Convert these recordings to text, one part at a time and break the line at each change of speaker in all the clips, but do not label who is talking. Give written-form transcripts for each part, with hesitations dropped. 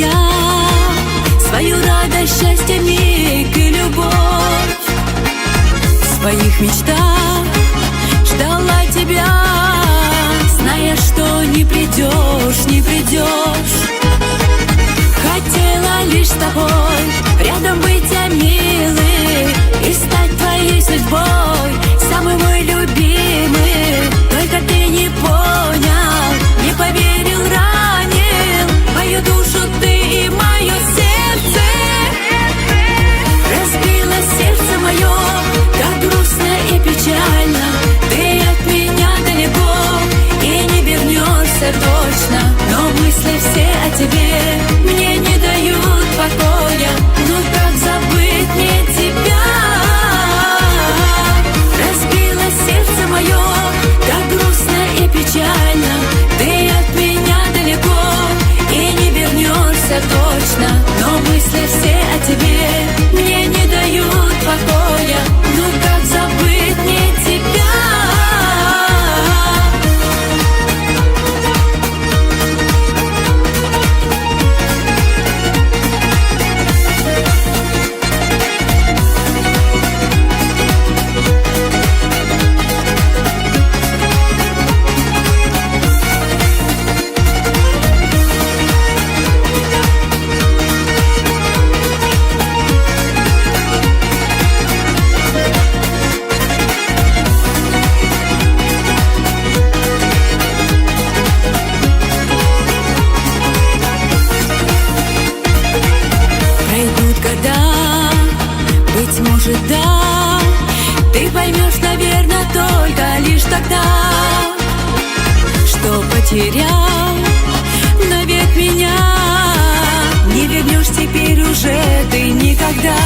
тебя свою радость, счастье, миг и любовь. В своих мечтах ждала тебя, зная, что не придешь, не придешь. Хотела лишь с тобой рядом быть, я милый, и стать твоей судьбой, самый мой любимый. Только ты не понял, не поверил, ранил мою душу ты и мое сердце. Разбило сердце мое, так грустно и печально. Ты от меня далеко и не вернешься точно, но мысли все о тебе мне не дают покоя. Ну как забыть мне тебя? Разбило сердце мое, так грустно и печально. Ты от меня далеко и не вернешься точно, но мысли все о тебе мне не дают покоя. Ну как забыть мне тебя? Быть может, да, ты поймешь, наверное, только лишь тогда, что потерял навек меня. Не вернешь теперь уже ты никогда.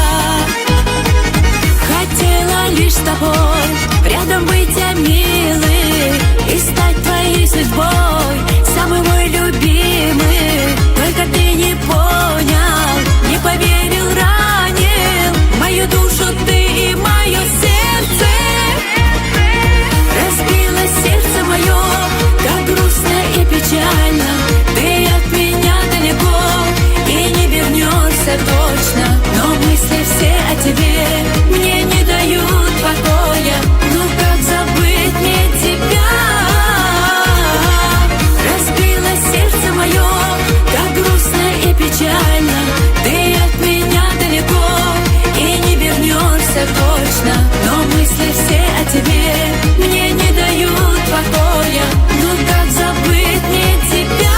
Хотела лишь с тобой рядом быть, я милый, и стать твоей судьбой, самый мой любимый. Только ты не понял, не поверил, ранил мою душу ты и мое сердце. Разбило сердце мое, так грустно и печально. Ты от меня далеко и не вернешься точно, но мысли все о тебе мне не дают покоя. Ну как забыть мне тебя? Разбило сердце мое, так грустно и печально. Ты от меня далеко и не вернешься точно, но мысли все о тебе мне не дают покоя. Ну как забыть мне тебя?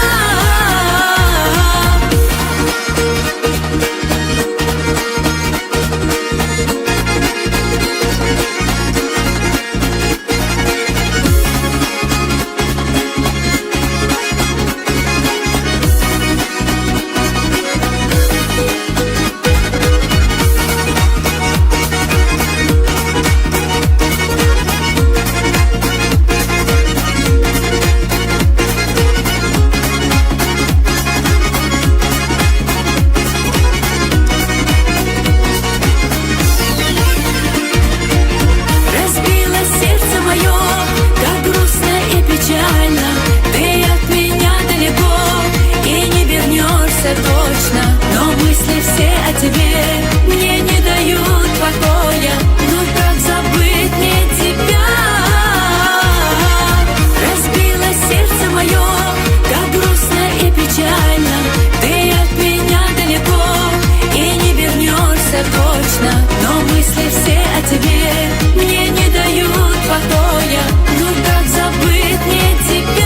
Точно, но мысли все о тебе мне не дают покоя. Ну как забыть мне тебя? Разбило сердце мое, так грустно и печально. Ты от меня далеко и не вернешься точно, но мысли все о тебе мне не дают покоя. Ну как забыть мне тебя?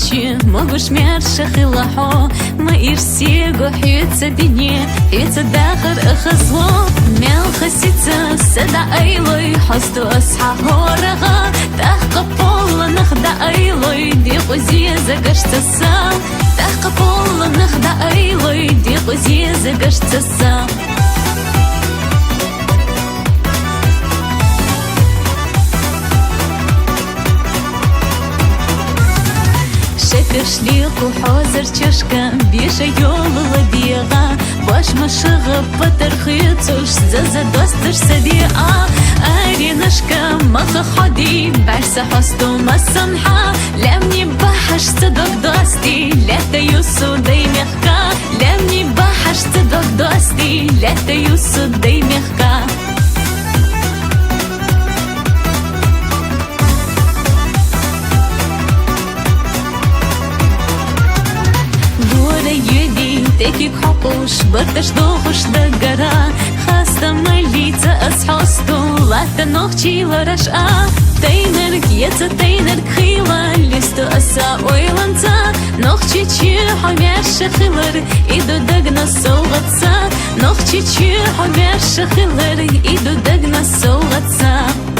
ночи могуш мерша хилахо ما ирсего хьются дни хьются дахар ахазло мел خسيتة سدا أيلوي حستو أصحى هورغا تحقبول نخدا أيلوي دي قزي زقشت السام تحقبول نخدا أيلوي دي قزي زقشت السام شليق وحوزر تششكا بيشا يول لديغا باش مشغب بترخيطوش زازا دوستش صديقة أرينشكا مخ خدي برس حستو مسمحة لمني بحش صدق دوستي لا تيوسو دي مخكا لمني بحش صدق دوستي لا تيوسو دي مخكا تكيك حقوش برتش دوخش دقرا خاستا مليتا أسحوستو لا تنوخشي لرشقا تينرك يتا تينرك خيلا لستو أسا ويلانتا نوخشي تشي حميش خلر إدو دقنا سوغتسا نوخشي تشي حميش خلر إدو دقنا سوغتسا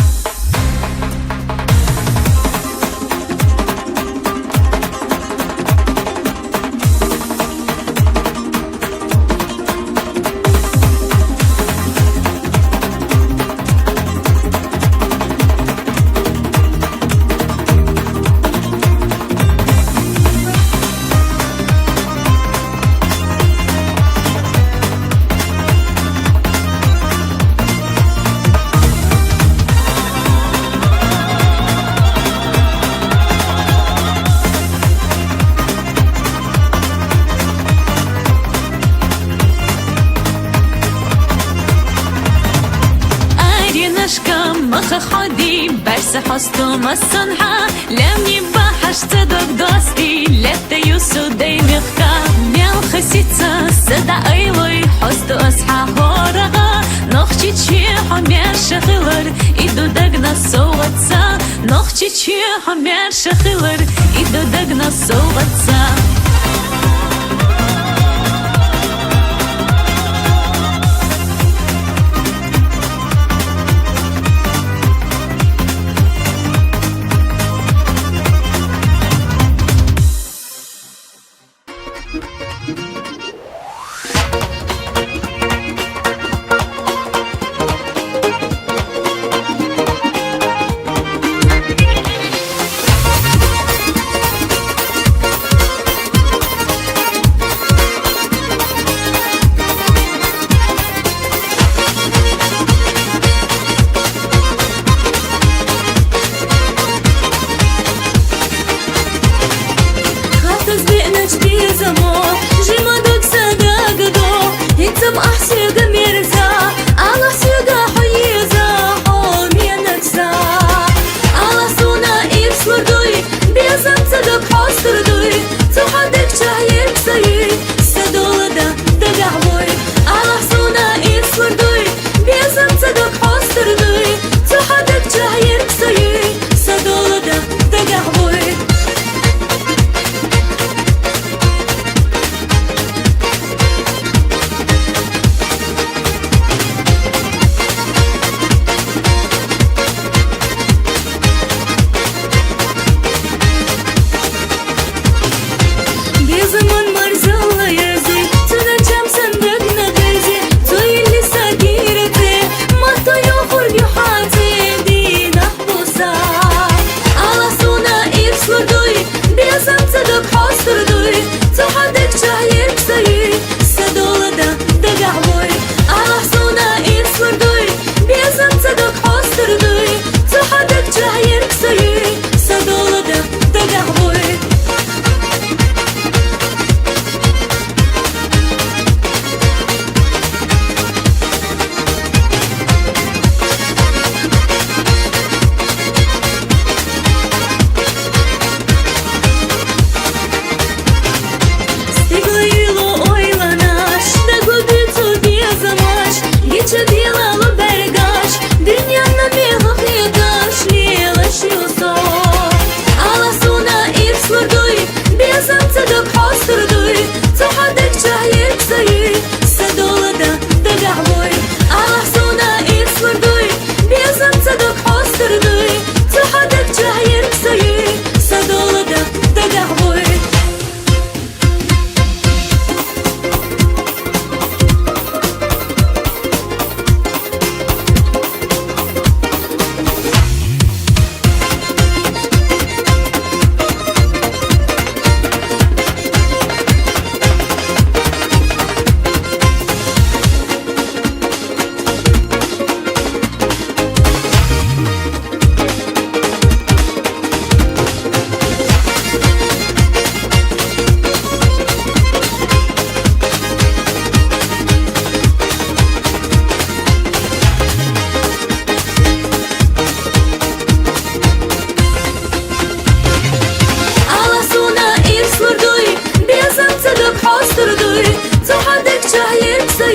مخ خدي برس حستو مسنحة لمني بحش تدق دوستي لتا يوسو دي مخكا ميال خسيتة سدا أيلوي حستو أصحى هورغا نوخشي تشي حمير شخلر إدو دقنا سوغتسا نوخشي تشي حمير شخلر إدو دقنا سوغتسا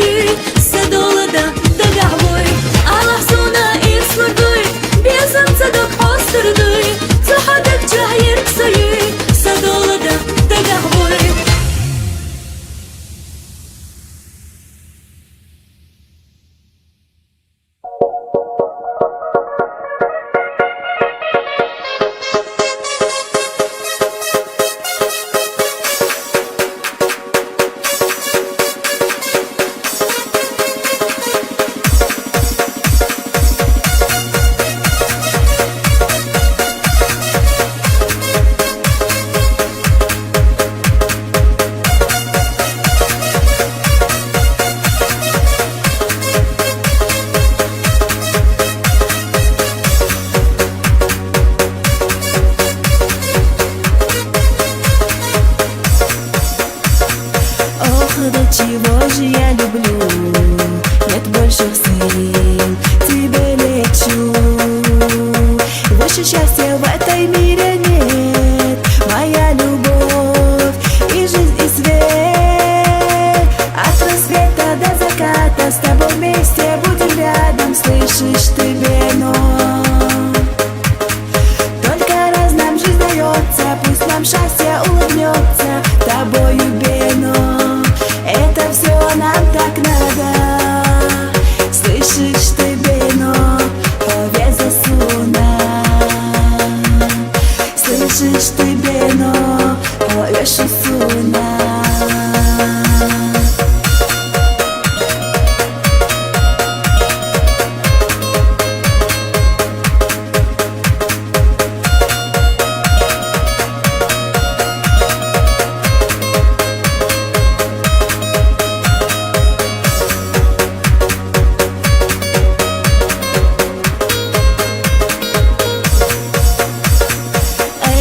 sayı sadolada da gahvoy Allah sona ismurduy bezam sadok hostırduy Zahadak cahir sayı sadolada da gahvoy
Да чего же я люблю, нет больших сил, тебе лечу. Больше счастья в этой мире нет, моя любовь и жизнь и свет. От рассвета до заката с тобой вместе будем рядом, слышишь ты, Бено? Только раз нам жизнь дается, пусть нам счастье улыбнется тобою, Бено. Это все нам так надо, слышишь ты, Бено, повеза суна. Слышишь ты, Бено, повешу суна.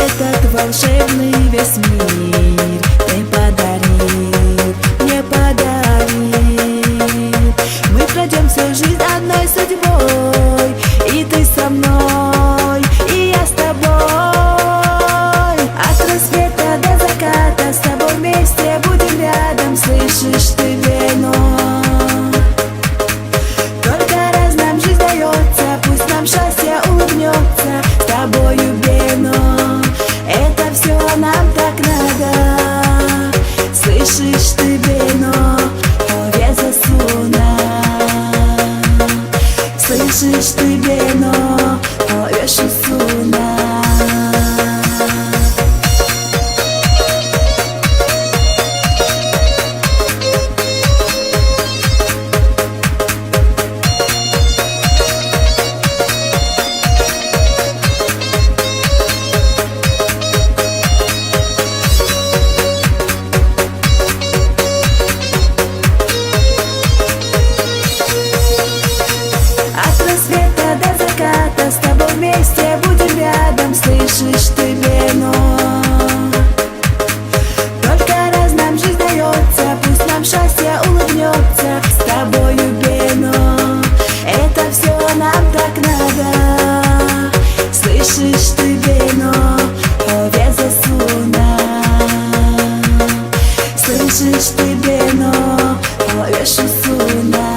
Этот волшебный весь мир ты подарил, мне подарил. Мы пройдем всю жизнь одной судьбой, и ты со мной, и я с тобой. От рассвета до заката с тобой вместе будем рядом, слышишь ты, Бено? Только раз нам жизнь дается, пусть нам счастье улыбнется с тобою, Бено. Это все нам так надо, слышишь ты, Бено, повеза суна. Слышишь ты, Бено, повешу суна. С тобой вместе будем рядом, слышишь ты, Бено? Только раз нам жизнь дается, пусть нам счастье улыбнется с тобою, Бено. Это все нам так надо, слышишь ты, Бено, повеза суна. Слышишь ты, Бено, повешу суна.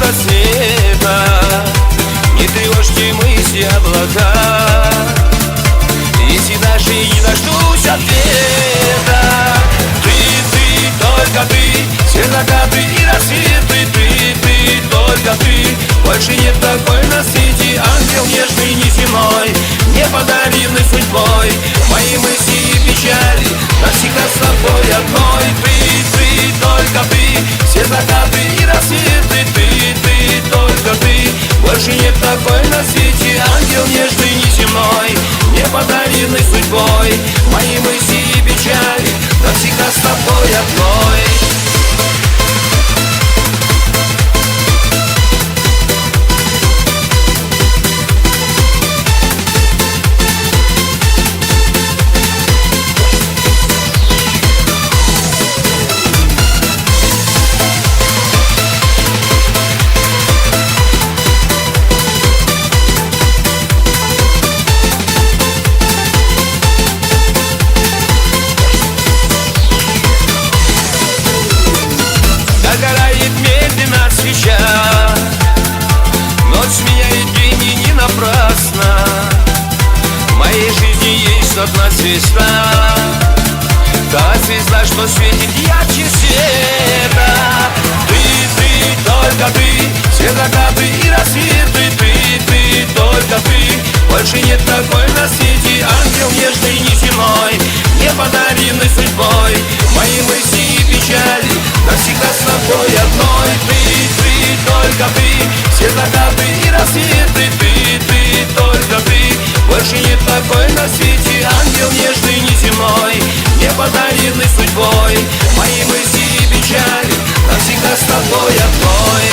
рассвета. Не тревожьте мысли облака, если даже и не дождусь ответа. Ты, только ты, все закаты и рассветы. Ты, только ты, больше нет такой на свете. Ангел нежный, неземной, не подаренный судьбой. Мои мысли и печали навсегда с тобой одной. Ты, только ты, все закаты и рассветы. Ты, только ты, больше нет такой на свете. Ангел нежный, неземной, не подаренный судьбой. Мои мысли и печали навсегда с тобой одной. Догорает медленно свеча, ночь сменяет день и не напрасно. В моей жизни есть одна звезда, та звезда, что светит ярче света. Ты, только ты, все закаты и рассветы. Ты, только ты, больше нет такой на свете. Ангел нежный, неземной, не подаренный судьбой. Мои мысли и печали навсегда с тобой одной. Ты, только ты, все закаты и рассветы. Ты, только ты, больше нет такой на свете. Ангел нежный, неземной, не подаренный судьбой. Мои мысли и печали навсегда с тобой одной.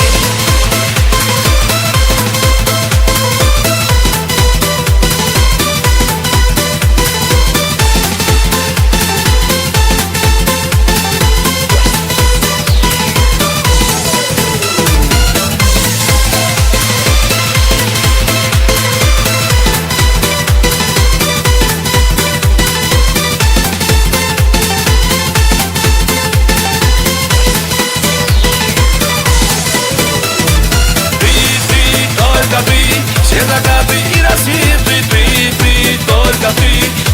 Все закаты и рассветы. Ты, только ты,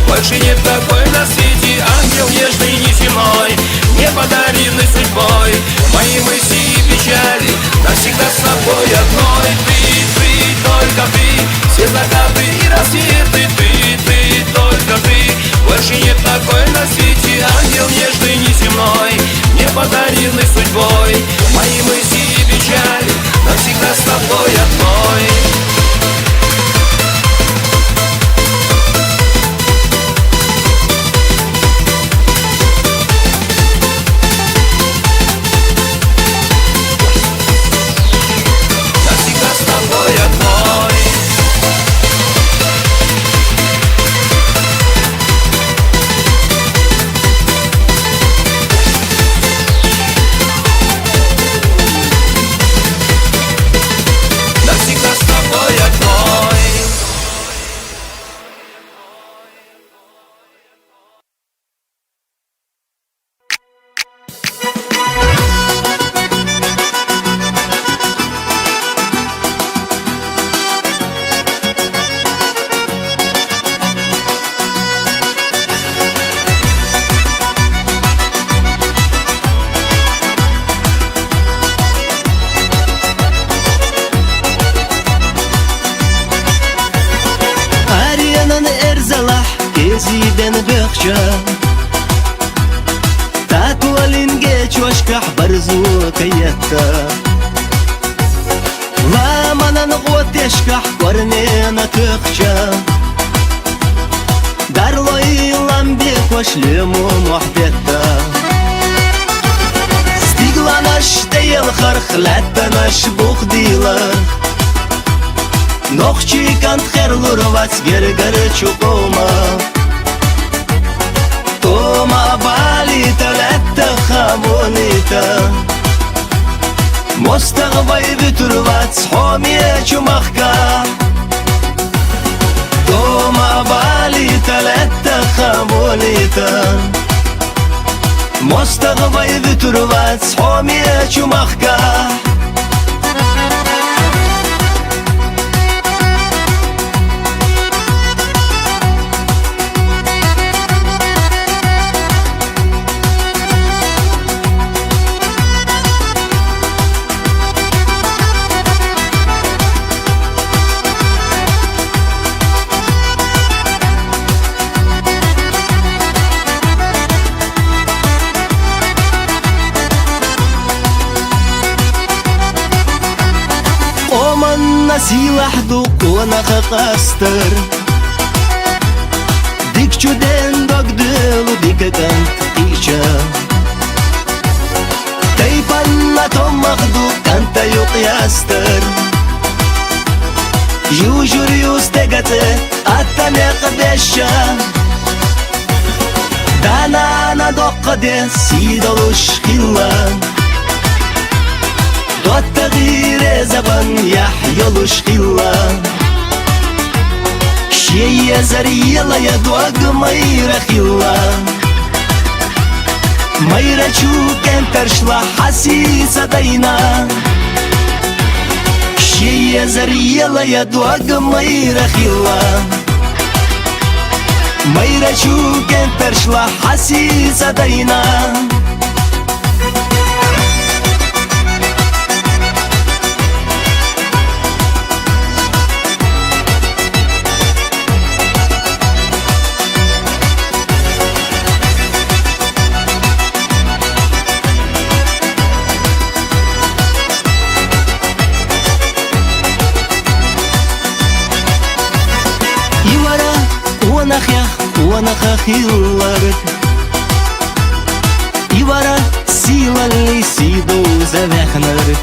больше нет такой на свете. Ангел нежный, неземной, не подаренный судьбой. Мои мысли и печали навсегда с тобой одной. Ты, только ты, все закаты и рассветы. Ты, только ты, больше нет такой на свете. Ангел нежный, неземной, не подаренный судьбой. Мои мысли и печали навсегда с тобой одной.
زيدان بخشا تاكولين جيش واشكح برزو كيتا لا مانا نغوت يشكح ورنينا تخشا دارلو يلام بيك واشلمو محبتا ستيغلا ناش تيل خرخلتا ناش بوخ ديلر نوخچی کند خیرلور وات گرگر چوکوما توما بالی تلت خامونیتا مستقبای بتر وات حامیه چومخکا توما بالی تلت خامونیتا مستقبای بتر وات حامیه چومخکا Оман насилах дукуна хакастер Дик чуден догдылу дикакант ича Тайпанна томахду канта юқястер Южур юстегате аттане қадеша Данана доққаде сидолуш хилла والتغيير زبن يحيلوش خلا شي زريلا يدوق ميرا خلا ميرا شوك انترشلا حسيسة دينا شي زريلا يدوق ميرا خلا ميرا شوك انترشلا حسيسة دينا ونخ خيلارك يورا سيلا اللي سيدو زبخنارك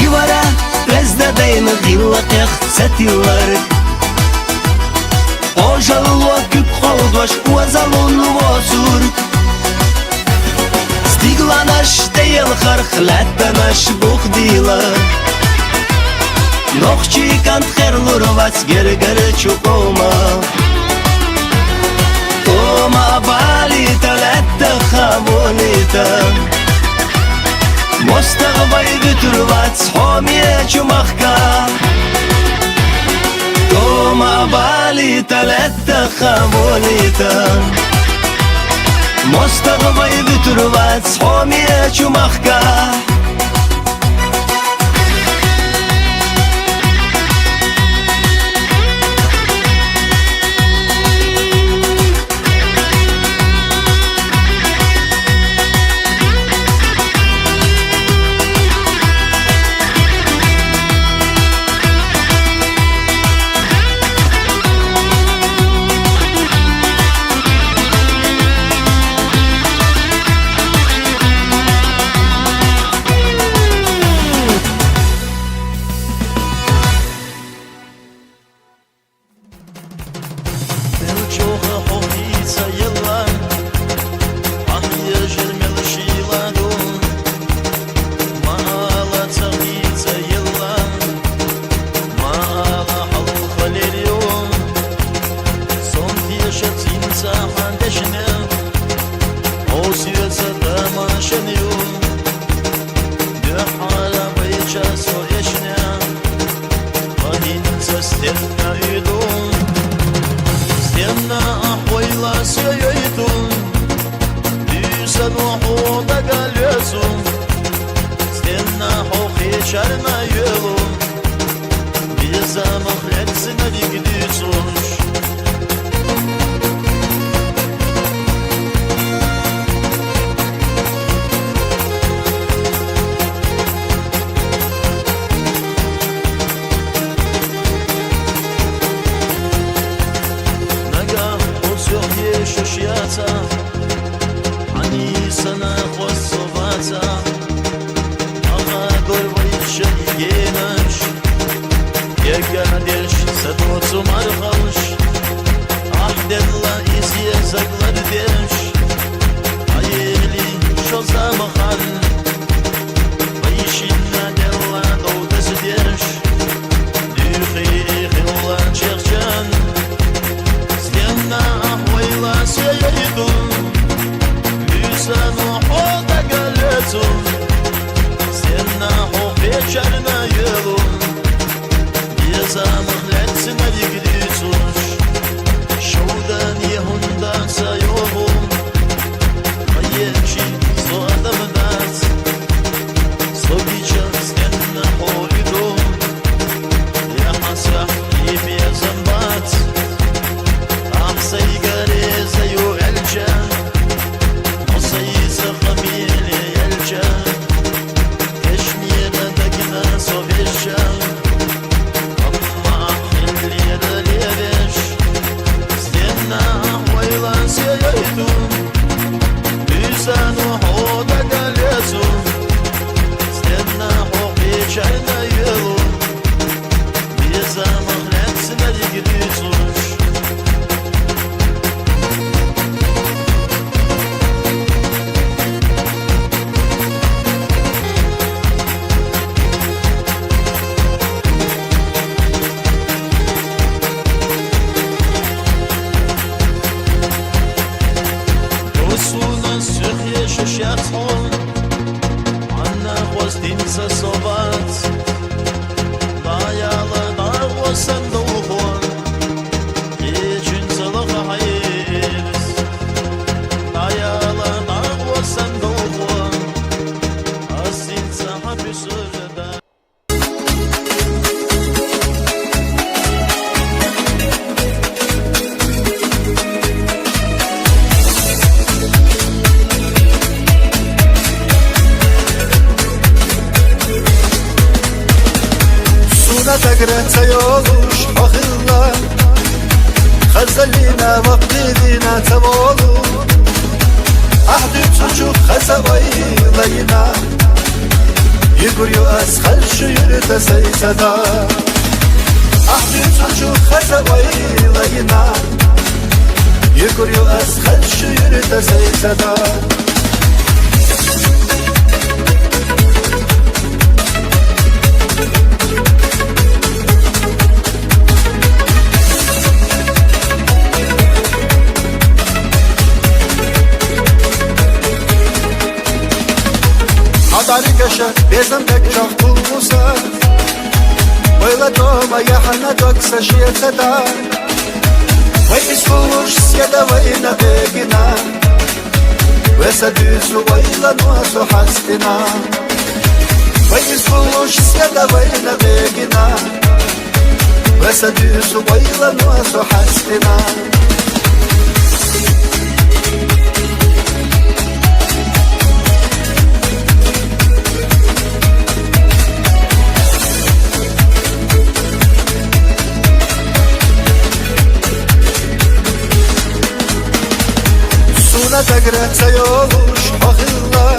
يورا رزدا دين غيلك يخساتيلارك Ожалу küp холдваш уазалун возурк Стигла наш тел хархлата наш бухдила Нохчи кант херлурвац гергер чукома Тома балита летта хамонита Мостагбай бүтүрвац хомие чумахка Тома балита летта хамонита Мостагбай бүтүрвац хомие чумахка
Kashmir, Dagina
сырда.
تقرأت يوضوش أخلا خزلينا وقتنا تبولو أحدي تشوف خسوي لينا يقول أسخل شير تسيسدا أحدي تشوف خسوي لينا يقول أسخل شير تسيسدا Дарикаша, безам так чахтулуса Было дома, я хана докса шиецада Вай искулуш седа вай на бегина Весадюсу вайла нуасу хастина Вай искулуш седа вай на бегина Весадюсу вайла нуасу хастина تقرأت يولوش أخلا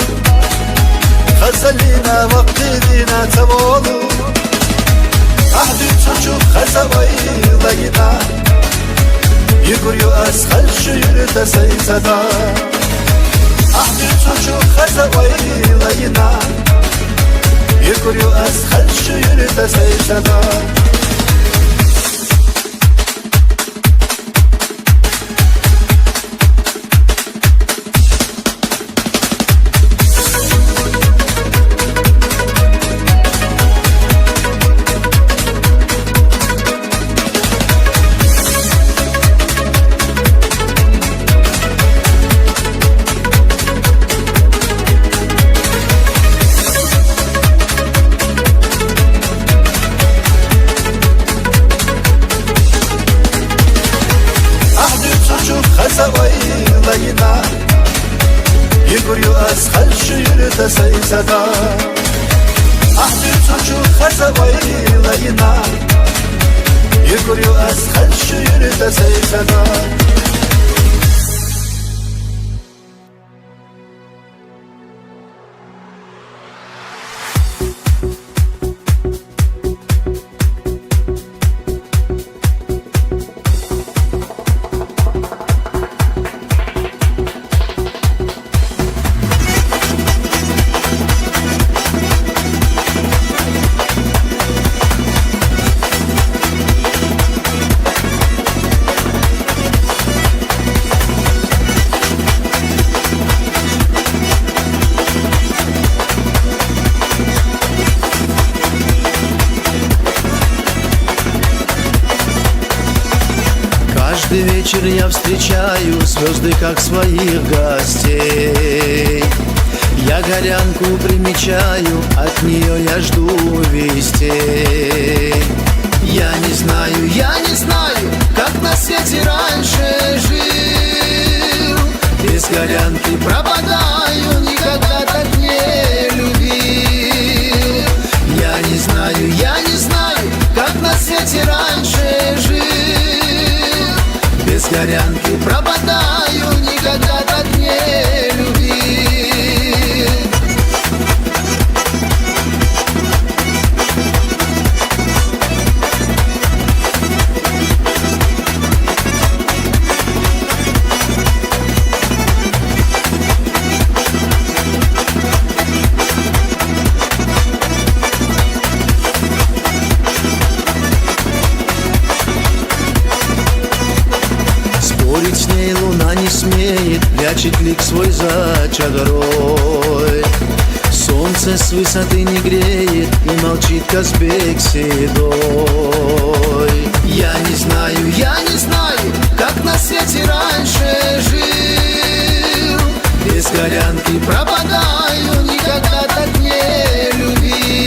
خزلينا وقتنا تبولو أحدي تشوف خسوي لينا يقول أسخل شير تسيسدا أحدي تشوف خسوي لينا يقول أسخل شير تسيسدا لينا يقول أسخل شير تسيسدا أحدي تشوف خسوي لينا يقول أسخل شير تسيسدا
Каждый вечер я встречаю звезды, как своих гостей. Я горянку примечаю, от нее я жду вестей. Я не знаю, как на свете раньше жил. Без горянки пропадаю, никогда так не любил. Я не знаю, как на свете раньше жил. Без горянки пропадаю, никогда так не любил. Спорить с ней луна не смеет, прячет лик свой за чадрой. Солнце с высоты не греет и молчит Казбек седой. Я не знаю, как на свете раньше жил. Без горянки пропадаю, никогда так не любил.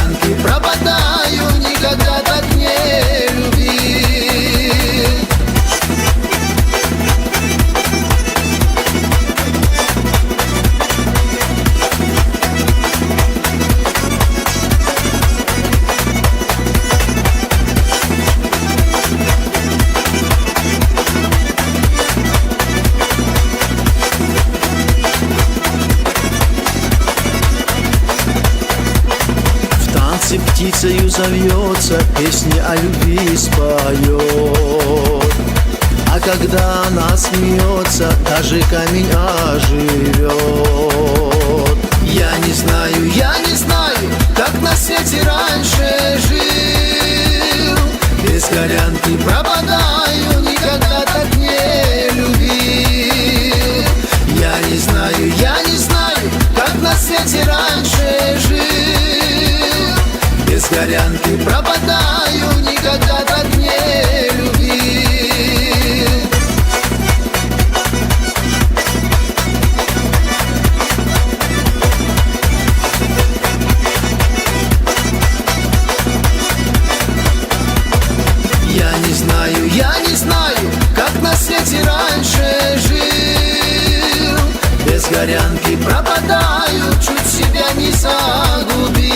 горянки пропадаю, никогда так не любил. Птицею зовется, песни о любви споет. А когда она смеется, даже камень оживет. Я не знаю, как на свете раньше жил. Без горянки пропадаю, никогда так не любил. Я не знаю, как на свете раньше жил. Без горянки пропадаю, никогда так не любил. Я не знаю, как на свете раньше жил. Без горянки пропадаю, чуть себя не загубил.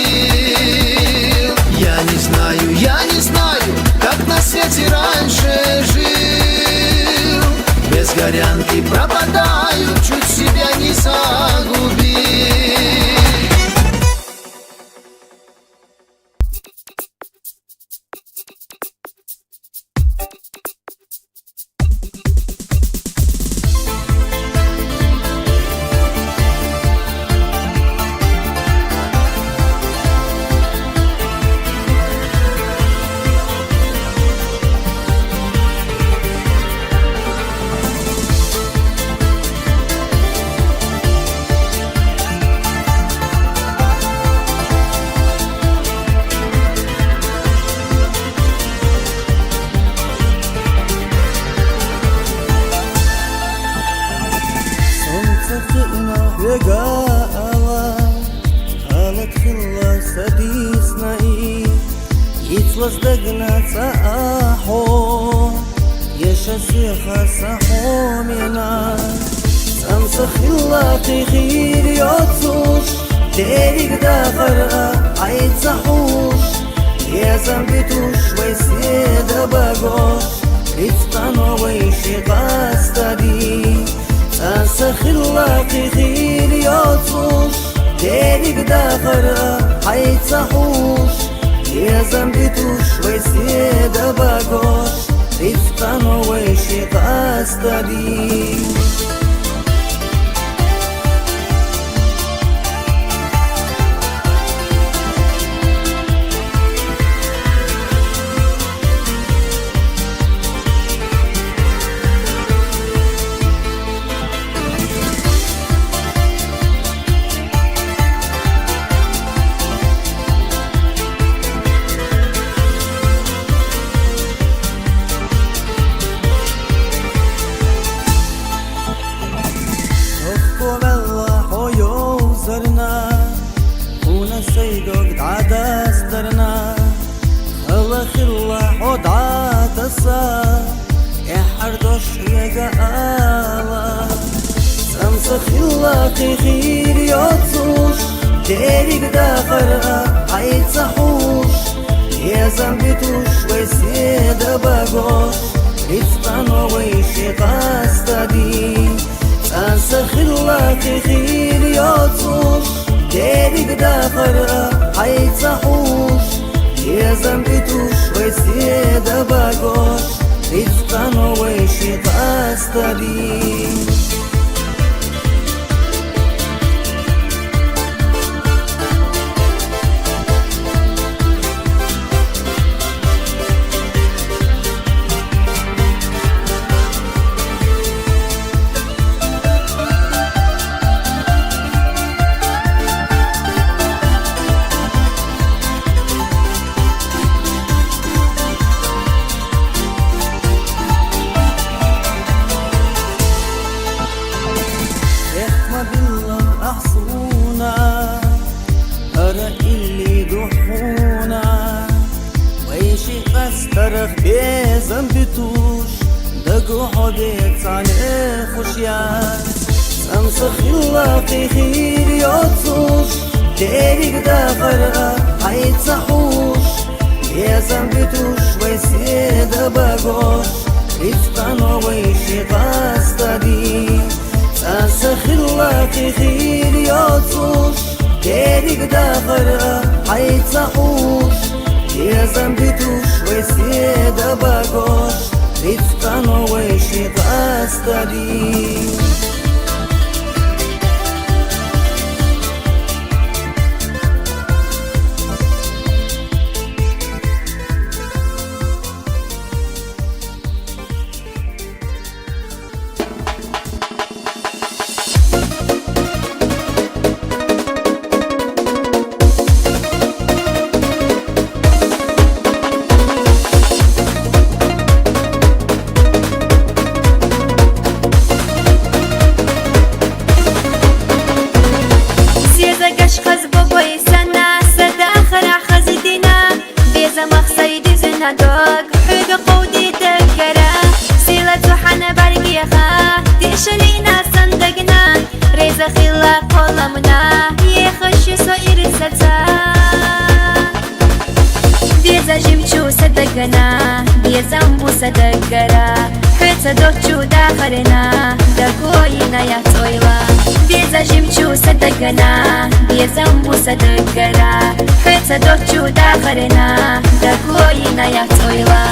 Я не знаю, как на свете раньше жил. Без горянки пропадаю, чуть себя не загубил.
Догнаться ахо, ешасиха сахомина. Сам сахила тихир йоцуш, дерик дахара айцахуш. Езам битуш вайседа багош, рицтановый шикастади. Сам сахила тихир йоцуш, дерик дахара айцахуш. Езам битуш вайседа багош, рицтановый шикастади. تغير يطوش ديرك داخرها عيتصحوش يا زنبتوش ويسيدة باقوش رفقان ويشي قاستدي تنسخ الله تغير يطوش ديرك داخرها عيتصحوش يا زنبتوش ويسيدة باقوش رفقان ويشي قاستدي ذنبي توش دقو حبيت عليه خشيان سمسخ اللاقي خير يوتوش تاريك داخرها عيد صحوش يا ذنبي توش ويسيد باقوش رفقان ويشي قاستدي سمسخ اللاقي خير يوتوش تاريك داخرها عيد صحوش يا ذنبي توش ويسيد باقوش رفقان ويشي قاستدي
Sadagara, Heta dochu dakharena, dagoyina ya toila. Beza jimchu sadagana, bezambu sadagara, Heta dochu dakharena, dagoyina ya toila.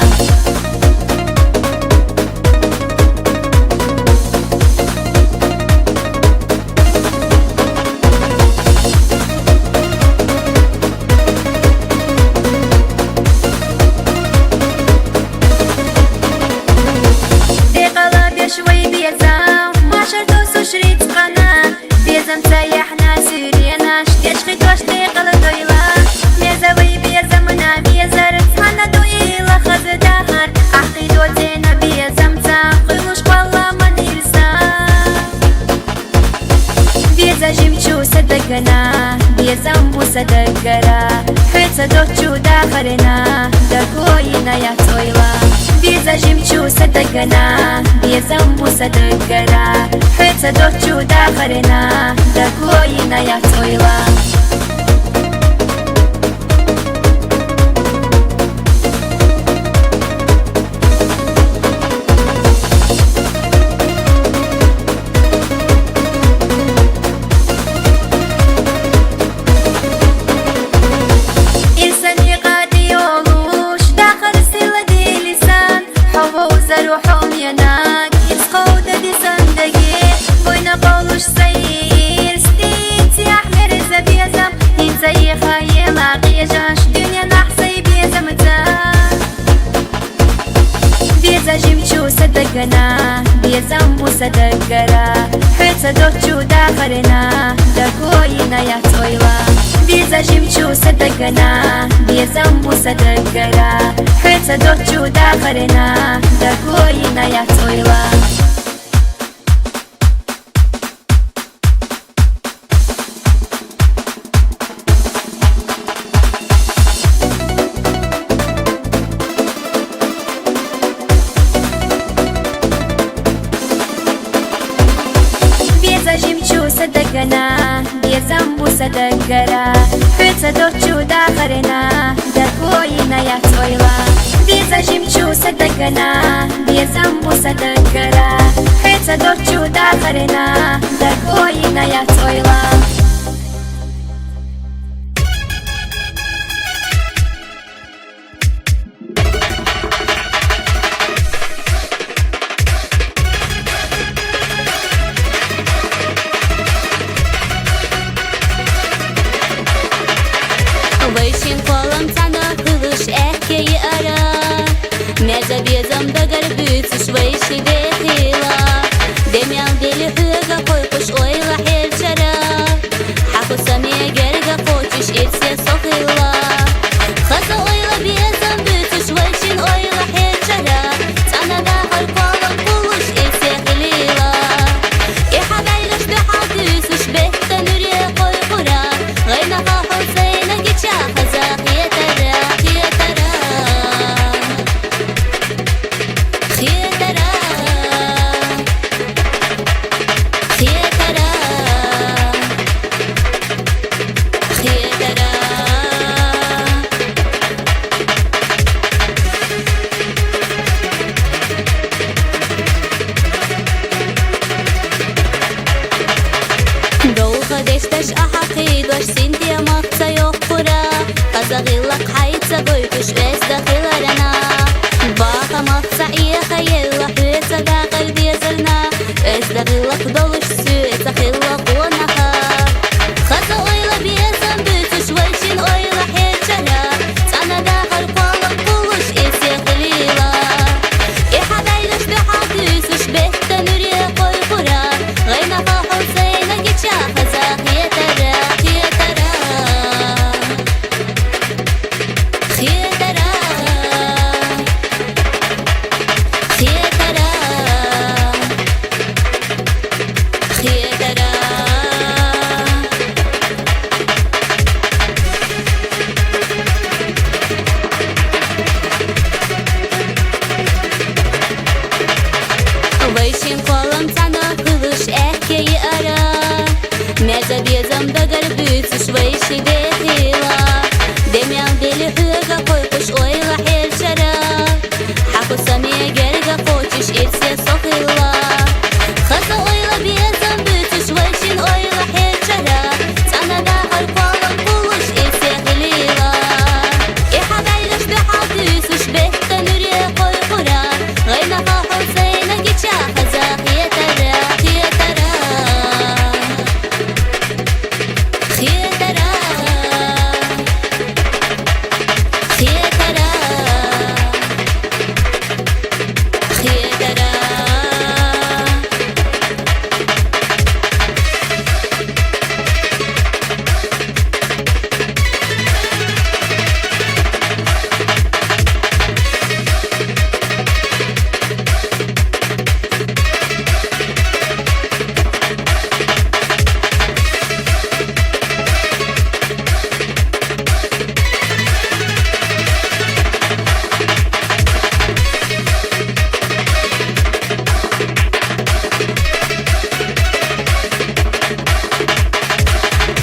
Безамбу садагара, Хеца дочу дахарена, дагоина я тойла. Беза жимчу садагана, безамбу садагара, Хеца дочу дахарена, дагоина я тойла. Безамбу садагара, Хеца дочу дахарена, дагоина я тойла. Беза жимчу садагана, безамбу садагара, Хеца дочу дахарена, дагоина я тойла. Безамбу садагара, Хеца дочу дахарена, дагоина я тойла. Беза жимчу садагана, безамбу садагара, Хеца дочу дахарена, дагоина я тойла.
Meza bezam da garbütüş vayşi behila Demyan deli hıga koykuş oyla helçara Haku samiye gerga koçuş etse sohila Khaza oyla bezam bütüş vayşin oyla helçara Sana da halkolam buluş etse hilila İhabaylaş behadüsüş behta nüriye koykura Gayna ha husayna geça hazak yetara yetara Eşteş ahaqid Vaş sintiya maqsa yok qura Qazağillaq haytsa goykuş Öz daxilarana Baqa maqsa iya xayilla Hüesa da qalbi yazırna Öz daxillaq doluş Süet daxillaq onaqa Qaza oyla biyazan Bütüş vayçin oyla hechara Sana da qarqalaq buluş Esi qilila İhadayluş bihatüsüş Behta nüriye qoy qura Qaynaqa Huseyna geça Qazaq yetara Yetara Yetara Yetara Yetara Вайшин колом цана кылыш эхкеyi ara Мерза безам да гарбütüş вайши бехила Demyan deli hıga koykuş oyla helşara Haku samiye gerga koçuş etse sohilla Kasa oyla bezam bütüş vayşin oyla helşara Sana da harkolum buluş etse gılila İhadayluş bihatüsüş behta nüriye koy qura Qaynaqa Huseyna geça Qazaq yetara Yetara Yetara Yetara Yetara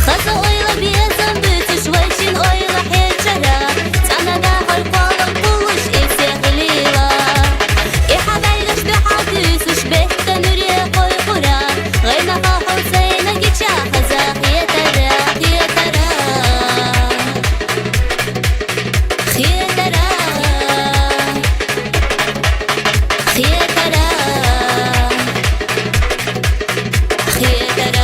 Qaza oyla bezam bütüş vayşin oyla helşara Sana da harkolum buluş etse gılila İhadayluş bihatüsüş behta nüriye qoy qura Qaynaqa Huseyna geça Qazaq yetara Yetara Yetara Yetara Yetara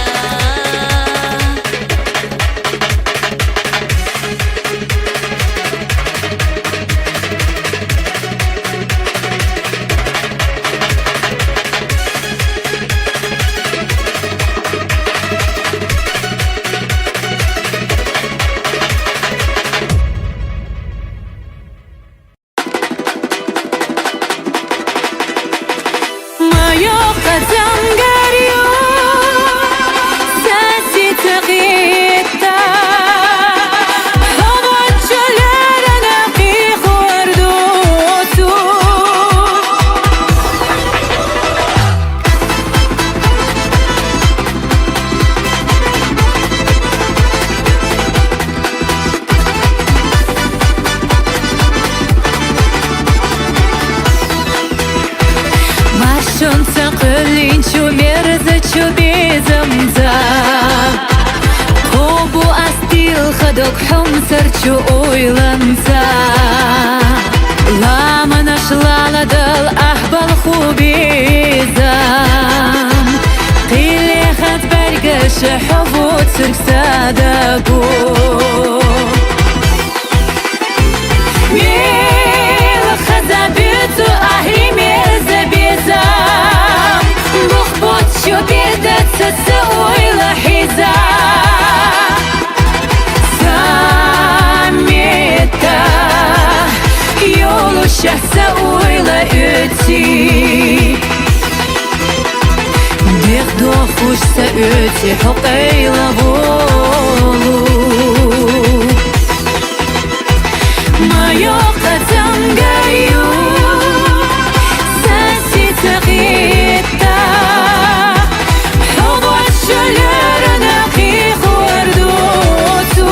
Moyo qadam garyo Sensi taqita Hava cho'larana qiqordutu Машонца qilingchu merzachu bezamza Qobu astil xadok xumsarchu o'ylansa Lama nashlanadil ahbal xubizam Qilexat bargashi huvut sirksadagu Mil xazabitu ahli merza bezam Luxbotchu bedetsasi o'yla hiza Sameta Yolu şahsa o'yla o'ti Dehdo xushsa o'ti Huqayla bolu Moyo qadam garyo Sensi taqita Hava cho'larana qiqordutu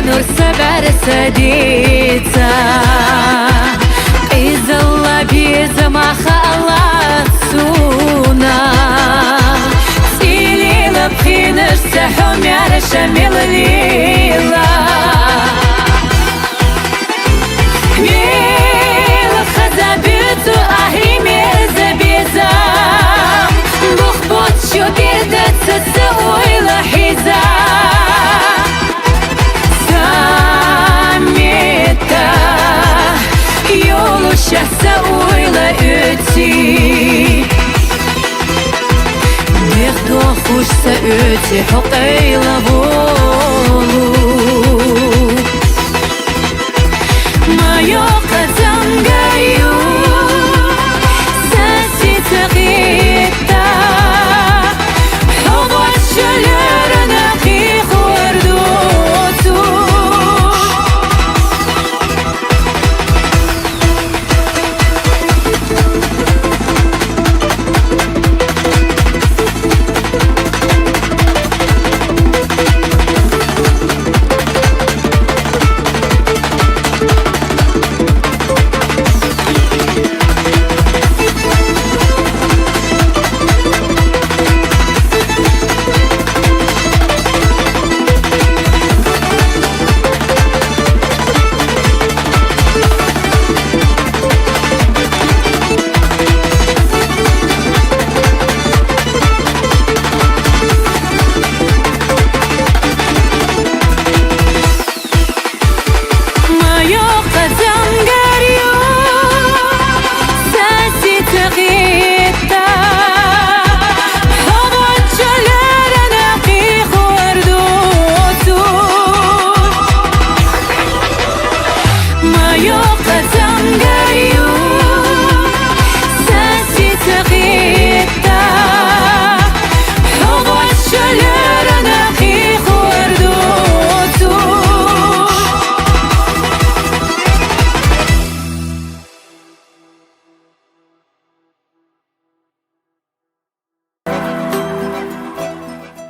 نور سبع سديتا إذا الله بيزا ما خلصونا سيلي لبخين ارسحهم يا رشاميل ليلا ميل خزابيتو أهي ميزا بيزام بخبط شو بيردت تسوي لحيزا ساميتا يولو شخصا ويلا أتي بيخدو خوش سأتي حقي لبولو